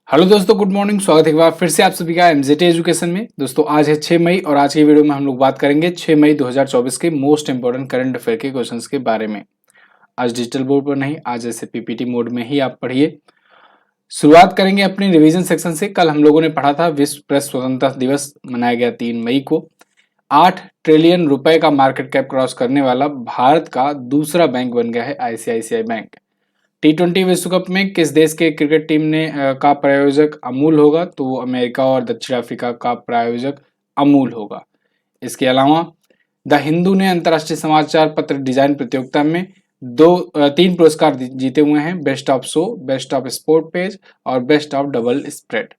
Hello दोस्तों, good morning. स्वागत है एक बार फिर से आप सभी का एमजेटी एजुकेशन में। दोस्तों आज है 6 मई और आज की वीडियो में हम लोग बात करेंगे 6 मई 2024 के मोस्ट इंपोर्टेंट करंट अफेयर के क्वेश्चंस के बारे में। आज डिजिटल बोर्ड पर नहीं, आज ऐसे पीपीटी मोड में ही आप पढ़िए। शुरुआत करेंगे अपनी रिवीजन सेक्शन से। कल हम लोगों ने पढ़ा था विश्व प्रेस स्वतंत्रता दिवस मनाया गया 3 मई को। 8 ट्रिलियन रुपए का मार्केट कैप क्रॉस करने वाला भारत का दूसरा बैंक बन गया है आईसीआईसीआई बैंक। T20 विश्व कप में किस देश के क्रिकेट टीम ने का प्रायोजक अमूल होगा? तो वो अमेरिका और दक्षिण अफ्रीका का प्रायोजक अमूल होगा। इसके अलावा द हिंदू ने अंतर्राष्ट्रीय समाचार पत्र डिजाइन प्रतियोगिता में 3 पुरस्कार जीते हुए हैं। Best of show, best of sport page और best of double spread.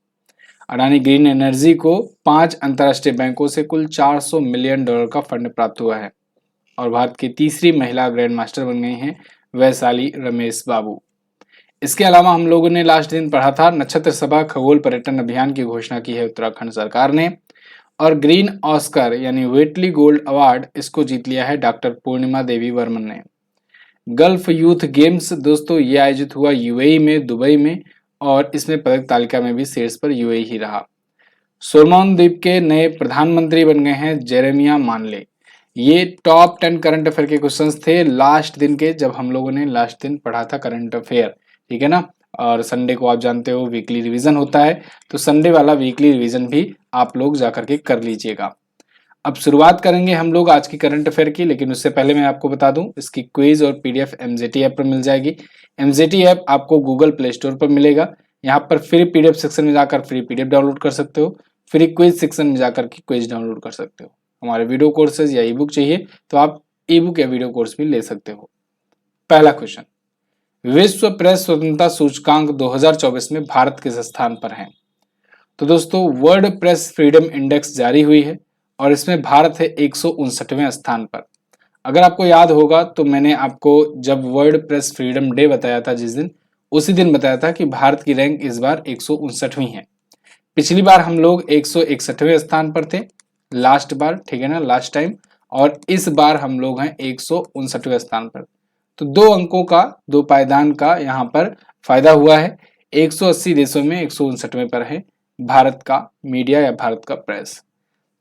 Adani green energy को 5 अंतर्राष्ट्रीय बैंकों से कुल $400 मिलियन का फंड प्राप्त हुआ है। और भारत की तीसरी महिला ग्रैंड मास्टर बन गई हैं वैशाली रमेश बाबू। इसके अलावा हम लोगों ने लास्ट दिन पढ़ा था नक्षत्र सभा खगोल पर्यटन अभियान की घोषणा की है उत्तराखंड सरकार ने। और ग्रीन ऑस्कर यानी व्हिटली गोल्ड अवार्ड इसको जीत लिया है डॉक्टर पूर्णिमा देवी वर्मन ने। गल्फ यूथ गेम्स दोस्तों ये आयोजित हुआ यूएई में, दुबई में, और इसमें पदक तालिका में भी शीर्ष पर यूएई ही रहा। सोलोमन द्वीप के नए प्रधानमंत्री बन गए हैं जेरेमिया मानले। ये टॉप 10 करंट अफेयर के क्वेश्चंस थे लास्ट दिन के, जब हम लोगों ने लास्ट दिन पढ़ा था करंट अफेयर, ठीक है ना। और संडे को आप जानते हो वीकली रिवीजन होता है, तो संडे वाला वीकली रिवीजन भी आप लोग जाकर के कर लीजिएगा। अब शुरुआत करेंगे हम लोग आज की करंट अफेयर की, लेकिन उससे पहले मैं आपको बता दूं इसकी क्विज और पीडीएफ एमजेटी ऐप पर मिल जाएगी। एमजेटी ऐप आपको गूगल प्ले स्टोर पर मिलेगा। यहाँ पर फ्री पीडीएफ सेक्शन में जाकर फ्री पीडीएफ डाउनलोड कर सकते हो, फ्री क्विज सेक्शन में जाकर के क्विज डाउनलोड कर सकते हो। हमारे वीडियो कोर्सेज या ई बुक चाहिए तो आप ई बुक या वीडियो कोर्स भी ले सकते हो। पहला क्वेश्चन, विश्व प्रेस स्वतंत्रता सूचकांक 2024 में भारत किस स्थान पर है? तो दोस्तों वर्ल्ड प्रेस फ्रीडम इंडेक्स जारी हुई है और इसमें भारत है 159वें स्थान पर। अगर आपको याद होगा तो मैंने आपको जब वर्ल्ड प्रेस फ्रीडम डे बताया था जिस दिन, उसी दिन बताया था कि भारत की रैंक इस बार 159वीं है। पिछली बार हम लोग 161वें स्थान पर थे लास्ट बार, ठीक है ना, लास्ट टाइम। और इस बार हम लोग हैं 159वें स्थान पर। तो 2 अंकों का, 2 पायदान का यहाँ पर फायदा हुआ है। 180 देशों में 159वें पर है भारत का मीडिया या भारत का प्रेस।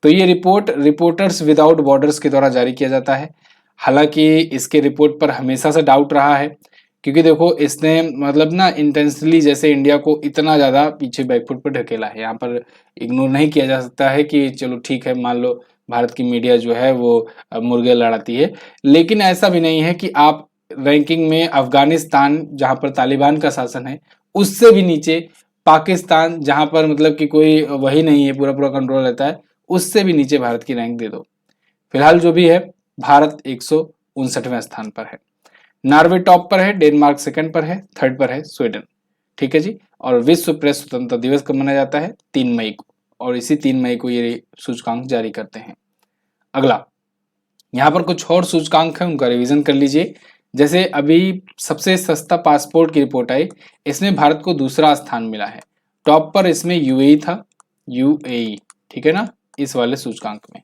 तो ये रिपोर्ट रिपोर्टर्स विदाउट बॉर्डर्स के द्वारा जारी किया जाता है। हालांकि इसके रिपोर्ट पर हमेशा से डाउट रहा है, क्योंकि देखो इसने मतलब ना इंटेंशनली जैसे इंडिया को इतना ज़्यादा पीछे बैकफुट पर ढकेला है। यहाँ पर इग्नोर नहीं किया जा सकता है कि चलो ठीक है, मान लो भारत की मीडिया जो है वो मुर्गे लड़ाती है, लेकिन ऐसा भी नहीं है कि आप रैंकिंग में अफगानिस्तान जहाँ पर तालिबान का शासन है उससे भी नीचे, पाकिस्तान जहाँ पर मतलब कि कोई वही नहीं है, पूरा पूरा कंट्रोल रहता है, उससे भी नीचे भारत की रैंक दे दो। फिलहाल जो भी है भारत 159वें स्थान पर है। नॉर्वे टॉप पर है, डेनमार्क सेकंड पर है, थर्ड पर है स्वीडन, ठीक है जी। और विश्व प्रेस स्वतंत्रता दिवस कब मनाया जाता है? 3 मई को, और इसी 3 मई को ये सूचकांक जारी करते हैं। अगला, यहाँ पर कुछ और सूचकांक है, उनका रिवीजन कर लीजिए। जैसे अभी सबसे सस्ता पासपोर्ट की रिपोर्ट आई, इसमें भारत को दूसरा स्थान मिला है। टॉप पर इसमें यूएई था, यूएई, ठीक है ना, इस वाले सूचकांक में।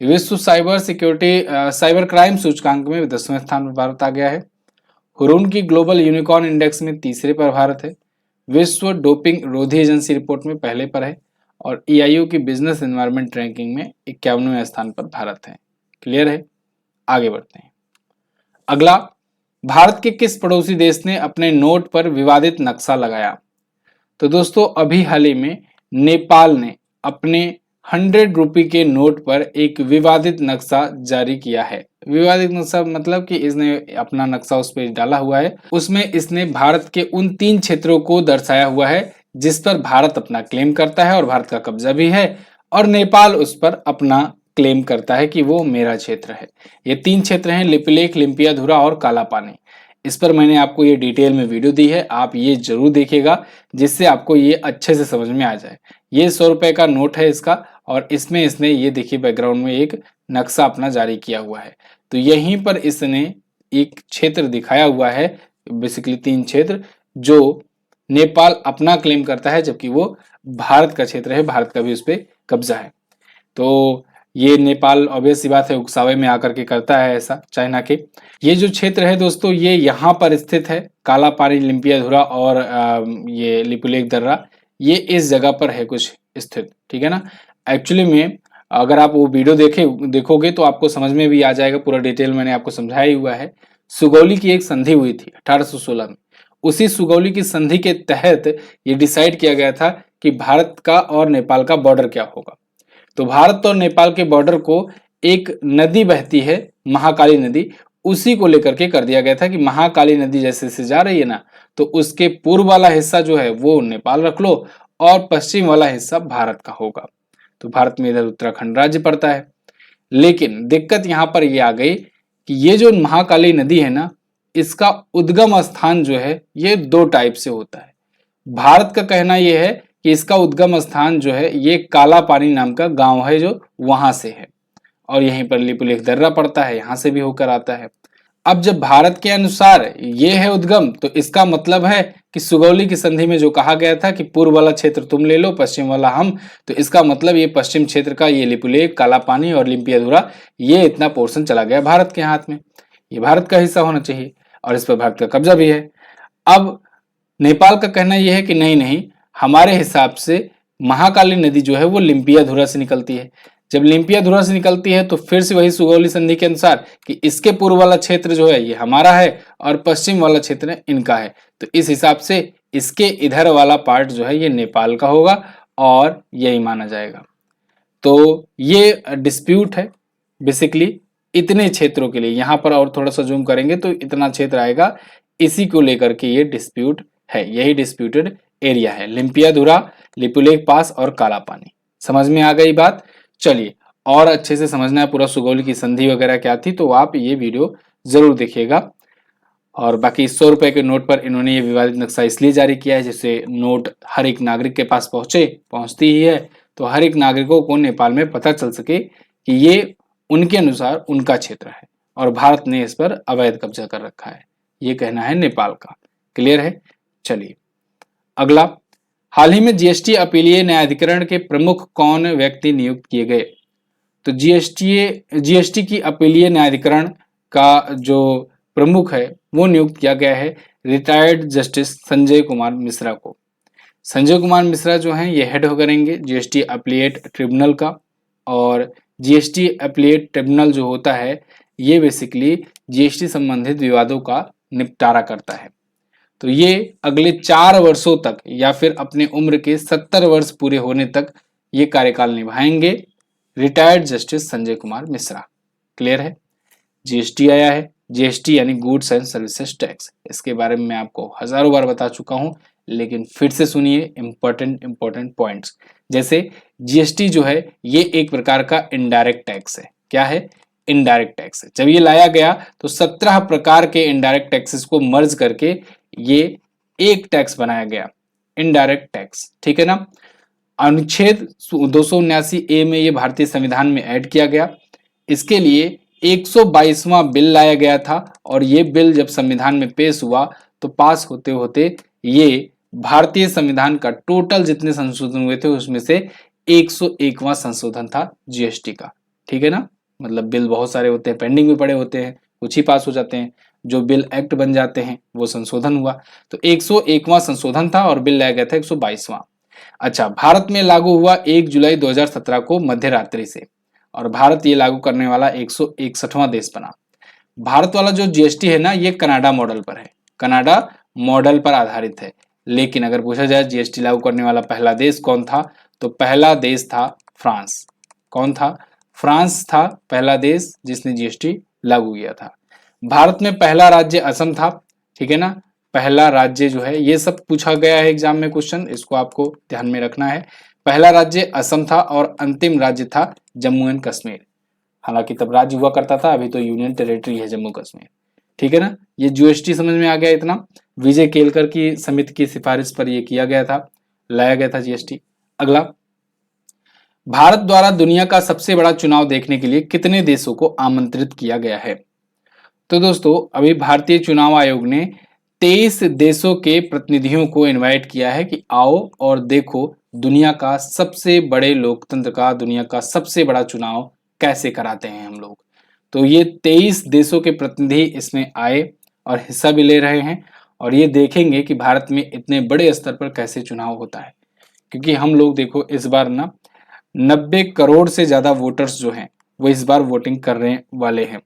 विश्व साइबर सिक्योरिटी साइबर क्राइम सूचकांक में 10वें स्थान पर भारत आ गया है। हुरून की ग्लोबल यूनिकॉर्न इंडेक्स में तीसरे पर भारत है। विश्व डोपिंग रोधी एजेंसी रिपोर्ट में पहले पर है। और ईआईओ की बिजनेस एनवायरनमेंट रैंकिंग में 51वें स्थान पर भारत है। क्लियर है? आगे बढ़ते हैं। अगला, भारत के किस पड़ोसी देश ने अपने नोट पर विवादित नक्शा लगाया? तो दोस्तों अभी हाल ही में नेपाल ने अपने 100 रुपये के नोट पर एक विवादित नक्शा जारी किया है। विवादित नक्शा मतलब कि इसने अपना नक्शा उस पर डाला हुआ है। उसमें इसने भारत के उन 3 क्षेत्रों को दर्शाया हुआ है जिस पर भारत अपना क्लेम करता है और भारत का कब्जा भी है, और नेपाल उस पर अपना क्लेम करता है कि वो मेरा क्षेत्र है। ये 3 क्षेत्र हैं, लिपुलेख, लिम्पियाधुरा और काला पानी। इस पर मैंने आपको ये डिटेल में वीडियो दी है, आप ये जरूर देखिएगा जिससे आपको ये अच्छे से समझ में आ जाए। ये 100 रुपए का नोट है इसका, और इसमें इसने ये देखिए बैकग्राउंड में एक नक्शा अपना जारी किया हुआ है। तो यहीं पर इसने एक क्षेत्र दिखाया हुआ है, बेसिकली 3 क्षेत्र जो नेपाल अपना क्लेम करता है, जबकि वो भारत का क्षेत्र है, भारत का भी उस पर कब्जा है। तो ये नेपाल ऑब्वियस सी बात है उकसावे में आकर के करता है ऐसा चाइना के। ये जो क्षेत्र है दोस्तों ये यहाँ पर स्थित है, काला पानी, लिम्पियाधुरा और ये लिपुलेख दर्रा, ये इस जगह पर है कुछ स्थित, ठीक है ना। एक्चुअली में अगर आप वो वीडियो देखोगे तो आपको समझ में भी आ जाएगा, पूरा डिटेल मैंने आपको समझाया ही हुआ है। सुगौली की एक संधि हुई थी 1816 में। उसी सुगौली की संधि के तहत ये डिसाइड किया गया था कि भारत का और नेपाल का बॉर्डर क्या होगा। तो भारत और नेपाल के बॉर्डर को एक नदी बहती है, महाकाली नदी, उसी को लेकर के कर दिया गया था कि महाकाली नदी जैसे से जा रही है ना, तो उसके पूर्व वाला हिस्सा जो है वो नेपाल रख लो और पश्चिम वाला हिस्सा भारत का होगा। तो भारत में इधर उत्तराखंड राज्य पड़ता है। लेकिन दिक्कत यहाँ पर ये आ गई कि ये जो महाकाली नदी है ना, इसका उद्गम स्थान जो है ये दो टाइप से होता है। भारत का कहना यह है कि इसका उद्गम स्थान जो है ये काला पानी नाम का गांव है जो वहां से है, और यहीं पर लिपुलेख दर्रा पड़ता है, यहां से भी होकर आता है। अब जब भारत के अनुसार ये है उद्गम, तो इसका मतलब है कि सुगौली की संधि में जो कहा गया था कि पूर्व वाला क्षेत्र तुम ले लो, पश्चिम वाला हम, तो इसका मतलब ये पश्चिम क्षेत्र का ये लिपुलेख, काला पानी और लिम्पियाधुरा, ये इतना पोर्शन चला गया भारत के हाथ में, ये भारत का हिस्सा होना चाहिए और इस पर भारत का कब्जा भी है। अब नेपाल का कहना यह है कि नहीं नहीं, हमारे हिसाब से महाकाली नदी जो है वो लिम्पियाधुरा से निकलती है। जब लिम्पियाधुरा से निकलती है तो फिर से वही सुगौली संधि के अनुसार कि इसके पूर्व वाला क्षेत्र जो है ये हमारा है और पश्चिम वाला क्षेत्र इनका है, तो इस हिसाब से इसके इधर वाला पार्ट जो है ये नेपाल का होगा और यही माना जाएगा। तो ये डिस्प्यूट है बेसिकली इतने क्षेत्रों के लिए। यहाँ पर और थोड़ा सा जूम करेंगे तो इतना क्षेत्र आएगा, इसी को लेकर के ये डिस्प्यूट है, यही डिस्प्यूटेड एरिया है, लिम्पियाधुरा, लिपुलेख पास और काला पानी। समझ में आ गई बात? चलिए, और अच्छे से समझना है पूरा सुगौली की संधि वगैरह क्या थी तो आप ये वीडियो जरूर देखिएगा। और बाकी 100 रुपए के नोट पर इन्होंने ये विवादित नक्शा इसलिए जारी किया है जिससे नोट हर एक नागरिक के पास पहुंचती ही है, तो हर एक नागरिकों को नेपाल में पता चल सके कि ये उनके अनुसार उनका क्षेत्र है और भारत ने इस पर अवैध कब्जा कर रखा है, ये कहना है नेपाल का। क्लियर है? चलिए अगला, हाल ही में जीएसटी अपीलीय न्यायाधिकरण के प्रमुख कौन व्यक्ति नियुक्त किए गए? तो जीएसटी की अपीलीय न्यायाधिकरण का जो प्रमुख है वो नियुक्त किया गया है रिटायर्ड जस्टिस संजय कुमार मिश्रा को। संजय कुमार मिश्रा जो हैं ये हेड करेंगे जीएसटी अपीलेट ट्रिब्यूनल का, और जीएसटी अपीलेट ट्रिब्यूनल जो होता है ये बेसिकली जीएसटी संबंधित विवादों का निपटारा करता है। तो ये अगले 4 वर्षों तक या फिर अपने उम्र के 70 वर्ष पूरे होने तक ये कार्यकाल निभाएंगे retired justice Sanjay Kumar Mishra. Clear है? जीएसटी आया है, जीएसटी यानी गुड्स एंड सर्विसेज टैक्स, इसके बारे में मैं आपको हजारों बार बता चुका हूं, लेकिन फिर से सुनिए इंपॉर्टेंट पॉइंट्स। जैसे जीएसटी जो है ये एक प्रकार का इनडायरेक्ट टैक्स है। क्या है? इनडायरेक्ट टैक्स है। जब ये लाया गया तो 17 प्रकार के इनडायरेक्ट टैक्सेस को मर्ज करके ये एक टैक्स बनाया गया, इनडायरेक्ट टैक्स। ठीक है ना? अनुच्छेद 279 ए में ये भारतीय संविधान में ऐड किया गया। इसके लिए 122वां बिल लाया गया था और ये बिल जब संविधान में पेश हुआ तो पास होते होते ये भारतीय संविधान का टोटल जितने संशोधन हुए थे उसमें से 101वां संशोधन था जीएसटी का। ठीक है ना? मतलब बिल बहुत सारे होते हैं, पेंडिंग में पड़े होते हैं, कुछ ही पास हो जाते हैं, जो बिल एक्ट बन जाते हैं वो संशोधन हुआ। तो 101वां संशोधन था और बिल लाया गया था 122वां। अच्छा, भारत में लागू हुआ 1 जुलाई 2017 को मध्य रात्रि से, और भारत ये लागू करने वाला 161वां देश बना। भारत वाला जो जीएसटी है ना ये कनाडा मॉडल पर है, कनाडा मॉडल पर आधारित है। लेकिन अगर पूछा जाए जीएसटी लागू करने वाला पहला देश कौन था, तो पहला देश था फ्रांस। कौन था? फ्रांस था पहला देश जिसने जीएसटी लागू किया था। भारत में पहला राज्य असम था। ठीक है ना? पहला राज्य जो है, ये सब पूछा गया है एग्जाम में क्वेश्चन, इसको आपको ध्यान में रखना है। पहला राज्य असम था और अंतिम राज्य था जम्मू एंड कश्मीर। हालांकि तब राज्य हुआ करता था, अभी तो यूनियन टेरिटरी है जम्मू कश्मीर। ठीक है ना? ये जीएसटी समझ में आ गया इतना। विजय केलकर की समिति की सिफारिश पर यह किया गया था, लाया गया था जीएसटी। अगला, भारत द्वारा दुनिया का सबसे बड़ा चुनाव देखने के लिए कितने देशों को आमंत्रित किया गया है? तो दोस्तों अभी भारतीय चुनाव आयोग ने 23 देशों के प्रतिनिधियों को इनवाइट किया है कि आओ और देखो दुनिया का सबसे बड़े लोकतंत्र का, दुनिया का सबसे बड़ा चुनाव कैसे कराते हैं हम लोग। तो ये 23 देशों के प्रतिनिधि इसमें आए और हिस्सा भी ले रहे हैं और ये देखेंगे कि भारत में इतने बड़े स्तर पर कैसे चुनाव होता है। क्योंकि हम लोग देखो इस बार ना 90 करोड़ से ज्यादा वोटर्स जो हैं वो इस बार वोटिंग करने वाले हैं।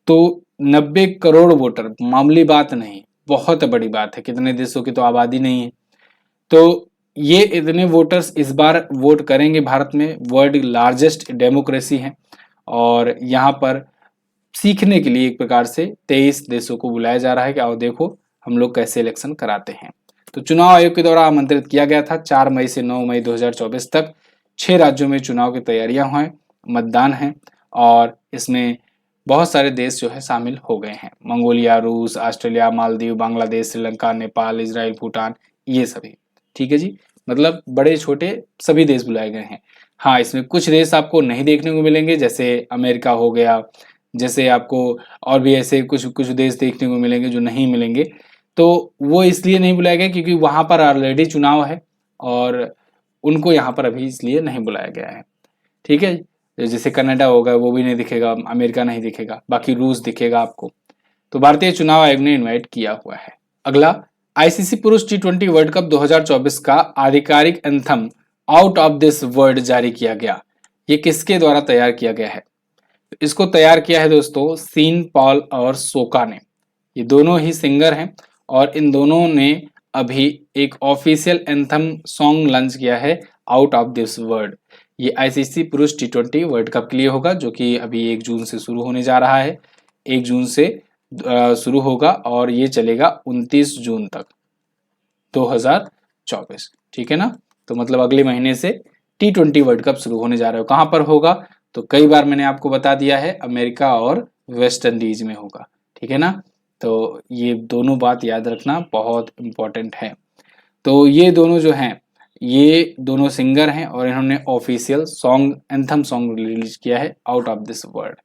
तो 90 करोड़ वोटर मामूली बात नहीं, बहुत बड़ी बात है, कितने देशों की तो आबादी नहीं है। तो ये इतने वोटर्स इस बार वोट करेंगे भारत में, वर्ल्ड लार्जेस्ट डेमोक्रेसी है, और यहाँ पर सीखने के लिए एक प्रकार से 23 देशों को बुलाया जा रहा है कि आओ देखो हम लोग कैसे इलेक्शन कराते हैं। तो चुनाव आयोग के द्वारा आमंत्रित किया गया था 4 मई से 9 मई 2024 तक। 6 राज्यों में चुनाव की तैयारियां हुई, मतदान है, और इसमें बहुत सारे देश जो है शामिल हो गए हैं। मंगोलिया, रूस, ऑस्ट्रेलिया, मालदीव, बांग्लादेश, श्रीलंका, नेपाल, इजराइल, भूटान, ये सभी। ठीक है जी, मतलब बड़े छोटे सभी देश बुलाए गए हैं। हाँ, इसमें कुछ देश आपको नहीं देखने को मिलेंगे, जैसे अमेरिका हो गया, जैसे आपको और भी ऐसे कुछ कुछ देश देखने को मिलेंगे जो नहीं मिलेंगे। तो वो इसलिए नहीं बुलाया गया क्योंकि वहां पर ऑलरेडी चुनाव है, और उनको यहाँ पर अभी इसलिए नहीं बुलाया गया है। ठीक है, जैसे कनाडा होगा वो भी नहीं दिखेगा, अमेरिका नहीं दिखेगा, बाकी रूस दिखेगा आपको। तो भारतीय चुनाव आयोग ने इनवाइट किया हुआ है। अगला, आईसीसी पुरुष टी20 वर्ल्ड कप 2024 का आधिकारिक anthem out of this world जारी किया गया। ये किसके द्वारा तैयार किया गया है? इसको तैयार किया है दोस्तों सीन पॉल और सोका ने। ये दोनों ही सिंगर हैं, और इन दोनों ने अभी एक ऑफिशियल एंथम सॉन्ग लॉन्च किया है आउट ऑफ दिस वर्ल्ड। ये आईसीसी पुरुष टी20 वर्ल्ड कप के लिए होगा, जो कि अभी 1 जून से शुरू होने जा रहा है। 1 जून से शुरू होगा और ये चलेगा 29 जून तक 2024। ठीक है ना, तो मतलब अगले महीने से टी20 वर्ल्ड कप शुरू होने जा रहा है। कहां पर होगा? तो कई बार मैंने आपको बता दिया है, अमेरिका और वेस्ट इंडीज में होगा। ठीक है ना, तो ये दोनों बात याद रखना बहुत इंपॉर्टेंट है। तो ये दोनों जो हैं, ये दोनों सिंगर हैं, और इन्होंने official song anthem song release किया है आउट ऑफ दिस वर्ल्ड।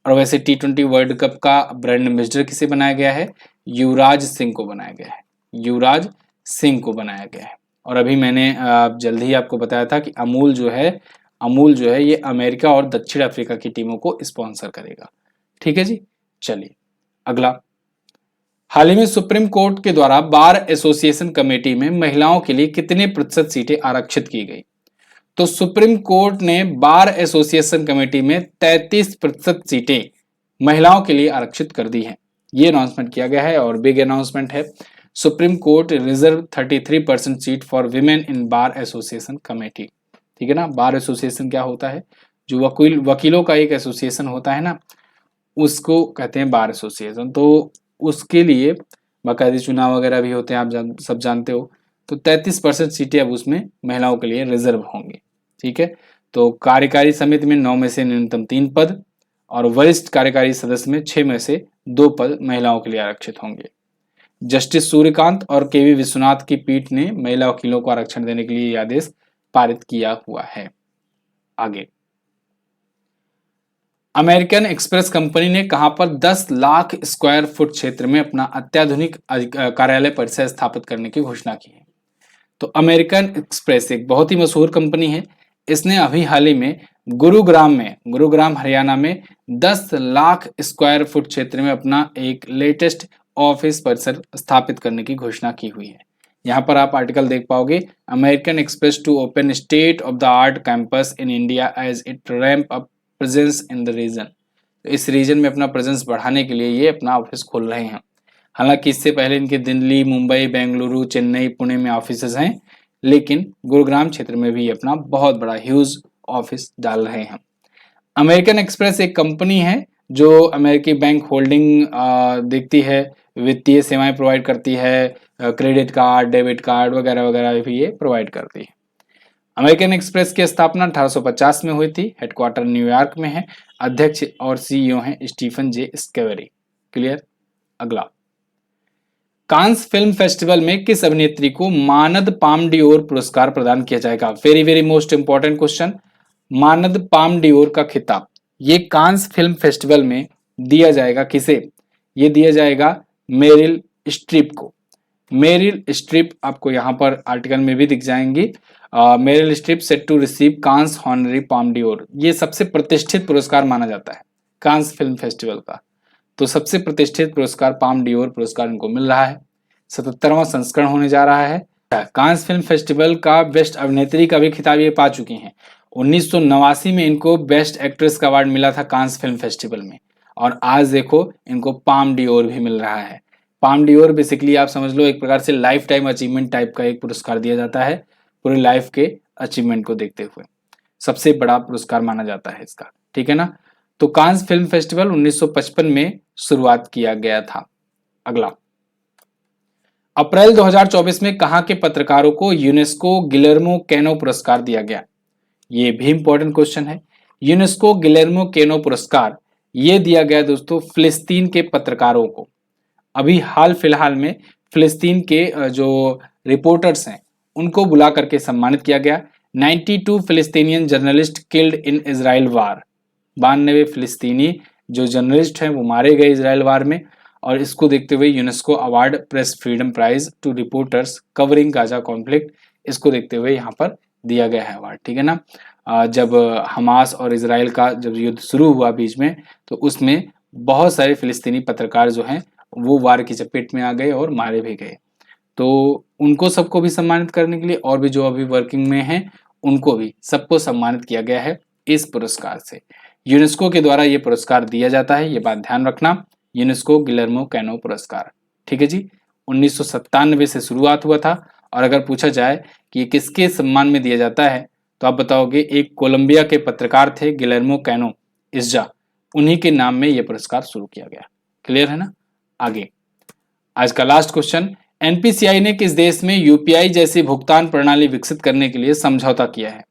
और वैसे टी20 वर्ल्ड कप का ब्रांड एम्बेसडर किसे बनाया गया है? युवराज सिंह को बनाया गया है। युवराज सिंह को बनाया गया है। और अभी मैंने जल्द ही आपको बताया था कि अमूल जो है ये अमेरिका और दक्षिण अफ्रीका की टीमों को स्पॉन्सर करेगा। ठीक है जी, चलिए अगला। हाल ही में सुप्रीम कोर्ट के द्वारा बार एसोसिएशन कमेटी में महिलाओं के लिए कितने प्रतिशत सीटें आरक्षित की गई? तो सुप्रीम कोर्ट ने बार एसोसिएशन कमेटी में 33% सीटें महिलाओं के लिए आरक्षित कर दी हैं। ये अनाउंसमेंट किया गया है, और बिग अनाउंसमेंट है। Supreme court reserve 33% seat for women in bar association committee. ठीक है ना, बार एसोसिएशन क्या होता है? जो वकीलों का एक एसोसिएशन होता है ना, उसको कहते हैं बार एसोसिएशन। तो उसके लिए बाकायदे चुनाव वगैरह भी होते हैं, आप सब जानते हो। तो 33% सीटें अब उसमें महिलाओं के लिए रिजर्व होंगी। ठीक है, तो कार्यकारी समिति में 9 में से न्यूनतम 3 पद, और वरिष्ठ कार्यकारी सदस्य में 6 में से 2 पद महिलाओं के लिए आरक्षित होंगे। जस्टिस सूर्यकांत और केवी विश्वनाथ की पीठ ने महिला वकीलों को आरक्षण देने के लिए यह आदेश पारित किया हुआ है। आगे, अमेरिकन एक्सप्रेस कंपनी ने कहां पर 10 लाख स्क्वायर फुट क्षेत्र में अपना अत्याधुनिक कार्यालय परिसर स्थापित करने की घोषणा की है? तो अमेरिकन एक्सप्रेस एक बहुत ही मशहूर कंपनी है। इसने अभी हाल ही में गुरुग्राम हरियाणा में 10 लाख स्क्वायर फुट क्षेत्र में अपना एक लेटेस्ट ऑफिस परिसर स्थापित करने की घोषणा की हुई है। यहाँ पर आप आर्टिकल देख पाओगे, American Express to open state of the art campus in India as it ramp up presence in the region. इस रीजन में अपना प्रेजेंस बढ़ाने के लिए ये अपना ऑफिस खोल रहे हैं। हालांकि इससे पहले इनके दिल्ली, मुंबई, बेंगलुरु, चेन्नई, पुणे में ऑफिसेज हैं, लेकिन गुरुग्राम क्षेत्र में भी अपना बहुत बड़ा ह्यूज ऑफिस डाल रहे हैं। अमेरिकन एक्सप्रेस एक कंपनी है जो अमेरिकी बैंक होल्डिंग देखती है, वित्तीय सेवाएं प्रोवाइड करती है, क्रेडिट कार्ड, डेबिट कार्ड वगैरह वगैरह भी ये प्रोवाइड करती है। अमेरिकन एक्सप्रेस की स्थापना 1850 में हुई थी। हेडक्वार्टर न्यूयॉर्क में है। अध्यक्ष और सीईओ हैं स्टीफन जे स्केवेरी। क्लियर। अगला, कांस फिल्म फेस्टिवल में किस अभिनेत्री को मानद पाम डियोर पुरस्कार प्रदान किया जाएगा? Very very most important question. मानद पाम डियोर का खिताब ये कांस फिल्म फेस्टिवल में दिया जाएगा किसे? ये दिया जाएगा मेरिल स्ट्रिप को। मेरिल स्ट्रिप आपको यहाँ पर आर्टिकल में भी दिख जाएंगी। Meryl Streep set to receive Cannes honorary Palme d'Or. ये सबसे प्रतिष्ठित पुरस्कार माना जाता है कांस फिल्म फेस्टिवल का। तो सबसे प्रतिष्ठित पुरस्कार पाम डियोर पुरस्कार इनको मिल रहा है। 77वां संस्करण होने जा रहा है, कांस फिल्म फेस्टिवल का बेस्ट अभिनेत्री का भी खिताब ये पा चुकी हैं। 1989 में इनको बेस्ट एक्ट्रेस का अवार्ड मिला था कांस फिल्म फेस्टिवल में, और आज देखो इनको पाम डियोर भी मिल रहा है। पाम डियोर बेसिकली आप समझ लो एक प्रकार से लाइफ टाइम अचीवमेंट टाइप का एक पुरस्कार दिया जाता है, पूरे लाइफ के अचीवमेंट को देखते हुए सबसे बड़ा पुरस्कार माना जाता है इसका, ठीक है ना। तो कांस फिल्म फेस्टिवल 1955 में शुरुआत किया गया था। अगला, अप्रैल 2024 में कहां के पत्रकारों को यूनेस्को गिलेर्मो कैनो पुरस्कार दिया गया? ये भी इंपॉर्टेंट क्वेश्चन है। यूनेस्को गिलेर्मो कैनो पुरस्कार ये दिया गया दोस्तों फिलिस्तीन के पत्रकारों को। अभी हाल फिलहाल में फिलिस्तीन के जो रिपोर्टर्स हैं उनको बुला करके सम्मानित किया गया। 92 Palestinian journalist killed in Israel war, 92 फिलिस्तीनी जो जर्नलिस्ट हैं वो मारे गए इजराइल वार में, और इसको देखते हुए UNESCO award press freedom prize to reporters covering Gaza conflict, इसको देखते हुए यहाँ पर दिया गया है अवार्ड, ठीक है ना। जब हमास और इजराइल का जब युद्ध शुरू हुआ बीच में, तो उसमें बहुत सारे फिलिस्तीनी पत्रकार जो हैं वो वार की चपेट में आ गए और मारे भी गए। तो उनको सबको भी सम्मानित करने के लिए, और भी जो अभी वर्किंग में हैं उनको भी सबको सम्मानित किया गया है इस पुरस्कार से। यूनेस्को के द्वारा ये पुरस्कार दिया जाता है, ये बात ध्यान रखना, यूनेस्को गिलेर्मो कैनो पुरस्कार, ठीक है जी। 1997 से शुरुआत हुआ था, और अगर पूछा जाए कि किसके सम्मान में दिया जाता है तो आप बताओगे एक कोलंबिया के पत्रकार थे गिलेर्मो कैनो इस्जा, उन्हीं के नाम में यह पुरस्कार शुरू किया गया। क्लियर है ना। आगे, आज का लास्ट क्वेश्चन, एनपीसीआई ने किस देश में यूपीआई जैसी भुगतान प्रणाली विकसित करने के लिए समझौता किया है?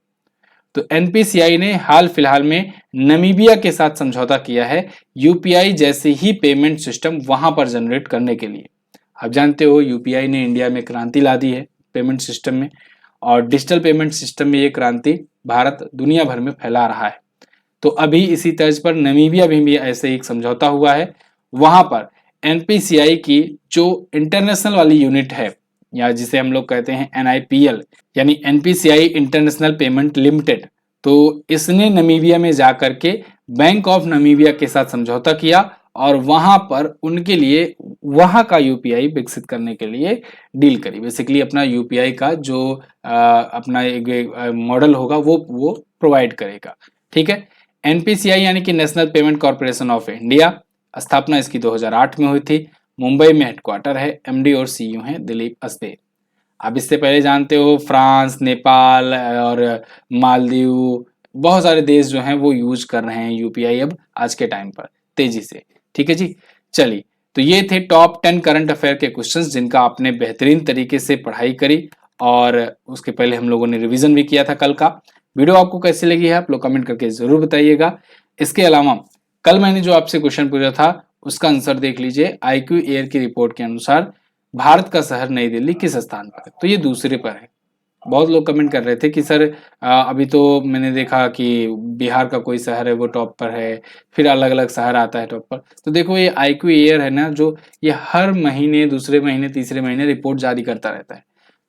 तो एनपीसीआई ने हाल फिलहाल में नमीबिया के साथ समझौता किया है यूपीआई जैसे ही पेमेंट सिस्टम वहां पर जनरेट करने के लिए। आप जानते हो यूपीआई ने इंडिया में क्रांति ला दी है पेमेंट सिस्टम में, और डिजिटल पेमेंट सिस्टम में ये क्रांति भारत दुनिया भर में फैला रहा है। तो अभी इसी तर्ज पर नमीबिया में भी ऐसे एक समझौता हुआ है, वहां पर एनपीसीआई की जो इंटरनेशनल वाली यूनिट है, या जिसे हम लोग कहते हैं एनआईपीएल यानी एनपीसीआई इंटरनेशनल पेमेंट लिमिटेड, तो इसने नमीबिया में जाकर के बैंक ऑफ नमीबिया के साथ समझौता किया, और वहां पर उनके लिए वहां का यूपीआई विकसित करने के लिए डील करी। बेसिकली अपना यूपीआई का जो अपना एक मॉडल होगा वो प्रोवाइड करेगा, ठीक है। एनपीसीआई यानी कि national payment corporation of India, स्थापना इसकी 2008 में हुई थी। मुंबई में हेडक्वार्टर है, एमडी और सीईओ हैं दिलीप अस्बे। आप इससे पहले जानते हो फ्रांस, नेपाल और मालदीव, बहुत सारे देश जो हैं वो यूज कर रहे हैं यूपीआई अब आज के टाइम पर तेजी से, ठीक है जी। चलिए, तो ये थे टॉप 10 करंट अफेयर के क्वेश्चंस जिनका आपने बेहतरीन तरीके से पढ़ाई करी, और उसके पहले हम लोगों ने रिवीजन भी किया था कल का। वीडियो आपको कैसी लगी है आप लोग कमेंट करके जरूर बताइएगा। इसके अलावा कल मैंने जो आपसे क्वेश्चन पूछा था उसका आंसर देख लीजिए। आईक्यू एयर की रिपोर्ट के अनुसार भारत का शहर नई दिल्ली किस स्थान पर है? तो ये दूसरे पर है। बहुत लोग कमेंट कर रहे थे कि सर अभी तो मैंने देखा कि बिहार का कोई शहर है वो टॉप पर है, फिर अलग अलग शहर आता है टॉप पर। तो देखो ये आईक्यू एयर है ना, जो ये हर महीने, दूसरे महीने, तीसरे महीने रिपोर्ट जारी करता रहता है।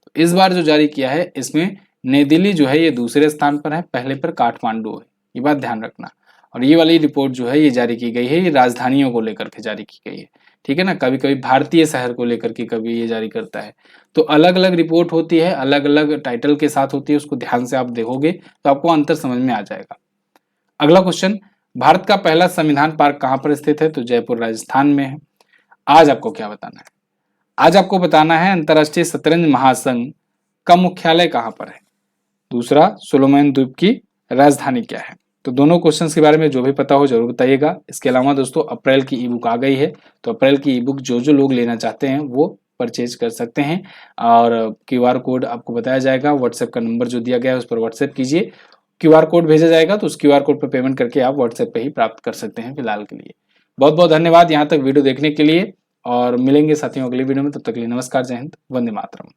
तो इस बार जो जारी किया है इसमें नई दिल्ली जो है ये दूसरे स्थान पर है, पहले पर काठमांडू है, ये बात ध्यान रखना। और ये वाली रिपोर्ट जो है ये जारी की गई है, ये राजधानियों को लेकर के जारी की गई है, ठीक है ना। कभी कभी भारतीय शहर को लेकर के कभी ये जारी करता है, तो अलग अलग रिपोर्ट होती है, अलग अलग टाइटल के साथ होती है, उसको ध्यान से आप देखोगे तो आपको अंतर समझ में आ जाएगा। अगला क्वेश्चन, भारत का पहला संविधान पार्क कहाँ पर स्थित है? तो जयपुर राजस्थान में है। आज आपको क्या बताना है? आज आपको बताना है अंतरराष्ट्रीय शतरंज महासंघ का मुख्यालय कहाँ पर है। दूसरा, सोलोमन द्वीप की राजधानी क्या है? तो दोनों क्वेश्चंस के बारे में जो भी पता हो जरूर बताइएगा। इसके अलावा दोस्तों अप्रैल की ई बुक आ गई है, तो अप्रैल की ई बुक जो जो लोग लेना चाहते हैं वो परचेज कर सकते हैं, और क्यूआर कोड आपको बताया जाएगा। व्हाट्सएप का नंबर जो दिया गया है उस पर व्हाट्सएप कीजिए, क्यूआर कोड भेजा जाएगा, तो उस क्यूआर कोड पर पेमेंट करके आप व्हाट्सएप पे ही प्राप्त कर सकते हैं फिलहाल के लिए। बहुत बहुत धन्यवाद यहाँ तक वीडियो देखने के लिए, और मिलेंगे साथियों अगली वीडियो में। तब तक के लिए नमस्कार, जय हिंद, वंदे मातरम।